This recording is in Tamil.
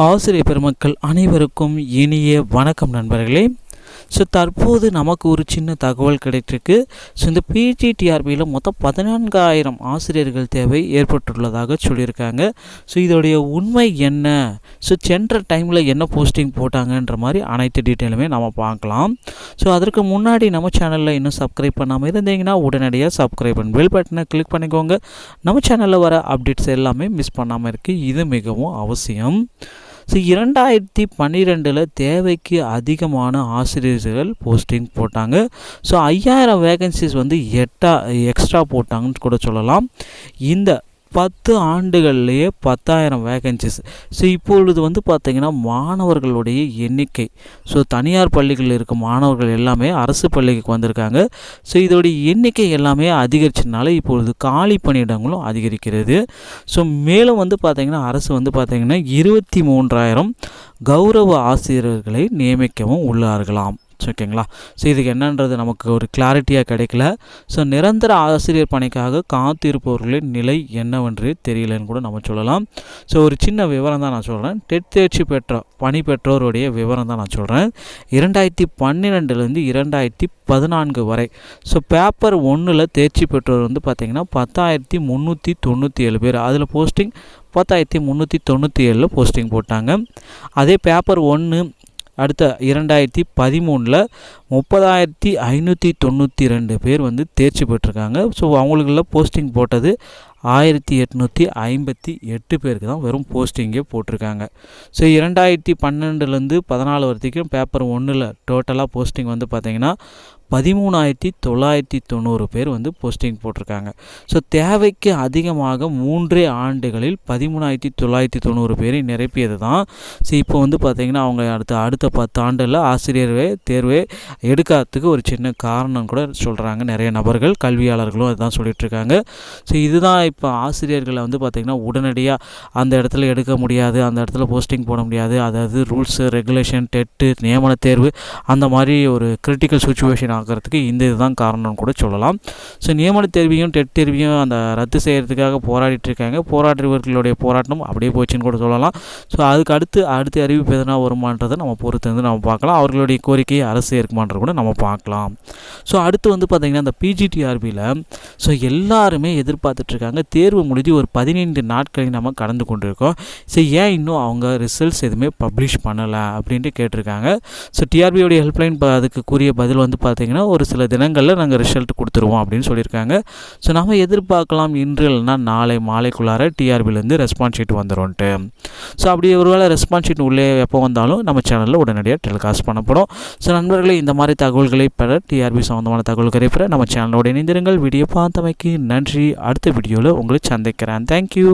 ஆசிரியர் பெருமக்கள் அனைவருக்கும் இனிய வணக்கம் நண்பர்களே. தற்போது நமக்கு ஒரு சின்ன தகவல் கிடைத்திருக்கு. இந்த பிஜிடிஆர்பியில் மொத்தம் 14,000 ஆசிரியர்கள் தேவை ஏற்பட்டுள்ளதாக சொல்லியிருக்காங்க. இதோடைய உண்மை என்ன, சென்ற டைமில் என்ன போஸ்டிங் போட்டாங்கன்ற மாதிரி அனைத்து டீட்டெயிலுமே நம்ம பார்க்கலாம். அதற்கு முன்னாடி நம்ம சேனலில் இன்னும் சப்ஸ்கிரைப் பண்ணாமல் இருந்தீங்கன்னா உடனடியாக சப்ஸ்கிரைப் பண்ணி பெல் பட்டனை கிளிக் பண்ணிக்கோங்க. நம்ம சேனலில் வர அப்டேட்ஸ் எல்லாமே மிஸ் பண்ணாமல் இருக்குது. இது மிகவும் அவசியம். 2012 தேவைக்கு அதிகமான ஆசிரியர்கள் போஸ்டிங் போட்டாங்க. 5,000 வேகன்சிஸ் எக்ஸ்ட்ரா போட்டாங்கன்னு கூட சொல்லலாம். இந்த 10 ஆண்டுகள்லேயே 10,000 வேகன்சிஸ். இப்பொழுது பார்த்திங்கன்னா மாணவர்களுடைய எண்ணிக்கை, தனியார் பள்ளிகளில் இருக்கும் மாணவர்கள் எல்லாமே அரசு பள்ளிக்கு வந்திருக்காங்க. இதோடைய எண்ணிக்கை எல்லாமே அதிகரிச்சதுனால இப்பொழுது காலி பணியிடங்களும் அதிகரிக்கிறது. மேலும் பார்த்திங்கன்னா அரசு பார்த்திங்கன்னா 23,000 கௌரவ ஆசிரியர்களை நியமிக்கவும் உள்ளார்களாம். ஓகேங்களா. இதுக்கு என்னன்றது நமக்கு ஒரு கிளாரிட்டியாக கிடைக்கல. நிரந்தர ஆசிரியர் பணிக்காக காத்திருப்பவர்களின் நிலை என்னவென்று தெரியலன்னு கூட நம்ம சொல்லலாம். ஒரு சின்ன விவரம் தான் நான் சொல்கிறேன். டெட் தேர்ச்சி பணி பெற்றோருடைய விவரம் தான் நான் சொல்கிறேன். 2012 2014 வரை பேப்பர் 1 தேர்ச்சி பெற்றோர் பார்த்திங்கன்னா 10,397 பேர். அதில் போஸ்டிங் 10,397 போஸ்டிங் போட்டாங்க. அதே பேப்பர் 1 அடுத்த 2013 30,592 பேர் தேர்ச்சி பெற்றிருக்காங்க. அவங்களுக்குள்ள போஸ்டிங் போட்டது 1,858 பேருக்கு தான் வெறும் போஸ்டிங்கே போட்டிருக்காங்க. 2012 14 வரைக்கும் பேப்பர் 1 டோட்டலாக போஸ்டிங் பார்த்திங்கன்னா 13,990 பேர் போஸ்டிங் போட்டிருக்காங்க. தேவைக்கு அதிகமாக 3 ஆண்டுகளில் 13,990 பேரை நிரப்பியது தான். இப்போ பார்த்திங்கன்னா அவங்க அடுத்த 10 ஆண்டில் ஆசிரியர் தேர்வை எடுக்கிறதுக்கு ஒரு சின்ன காரணம் கூட சொல்கிறாங்க. நிறைய நபர்கள், கல்வியாளர்களும் அதுதான் சொல்லிகிட்ருக்காங்க. இதுதான் இப்போ ஆசிரியர்களை பார்த்திங்கன்னா உடனடியாக அந்த இடத்துல எடுக்க முடியாது, அந்த இடத்துல போஸ்டிங் போட முடியாது. அதாவது ரூல்ஸு, ரெகுலேஷன், டெட்டு, நியமன தேர்வு அந்த மாதிரி ஒரு கிரிட்டிக்கல் சுச்சுவேஷன் ஆகிறதுக்கு இந்த இதுதான் காரணம்னு கூட சொல்லலாம். நியமன தேர்வையும் டெட் தேர்வையும் அந்த ரத்து செய்கிறதுக்காக போராடிட்டுருக்காங்க. போராடுறவர்களுடைய போராட்டம் அப்படியே போச்சுன்னு கூட சொல்லலாம். அதுக்கு அடுத்த அறிவிப்பு எதனா வருமானதை நம்ம பொறுத்து நம்ம பார்க்கலாம். அவர்களுடைய கோரிக்கையை அரசு ஏற்குமான்றது கூட நம்ம பார்க்கலாம். அடுத்து பார்த்திங்கன்னா இந்த பிஜிடிஆர்பியில் எல்லாருமே எதிர்பார்த்துட்ருக்காங்க. தேர்வு முடிஞ்சு ஒரு 15 நாட்களை நம்ம கடந்து கொண்டிருக்கோம். ஏன் இன்னும் அவங்க ரிசல்ட்ஸ் எதுவுமே பப்ளிஷ் பண்ணலை அப்படின்ட்டு கேட்டிருக்காங்க. டிஆர்பியோடைய ஹெல்ப்லைன் அதுக்கு கூறிய பதில் பார்த்திங்கன்னா ஒரு சில தினங்களில் நாங்கள் ரிசல்ட் கொடுத்துருவோம் அப்படின்னு சொல்லியிருக்காங்க. நம்ம எதிர்பார்க்கலாம் இன்று இல்லைனா நாளை மாலைக்குள்ளார டிஆர்பிலேருந்து ரெஸ்பான்ஸ் ஷீட் வந்துடும்ன்ட்டு. அப்படி ஒருவேளை ரெஸ்பான்ஸ் ஷீட் உள்ளே எப்போ வந்தாலும் நம்ம சேனலில் உடனடியாக டெலிகாஸ்ட் பண்ணப்படும். நண்பர்களே, இந்த மாதிரி தகவல்களை பெற, டிஆர்பி சம்மந்தமான தகவல்களை பெற நம்ம சேனலோட இணைந்திருங்கள். வீடியோ பார்த்தமைக்கு நன்றி. அடுத்த வீடியோவில் உங்களை சந்திக்கிறேன். தேங்க்யூ.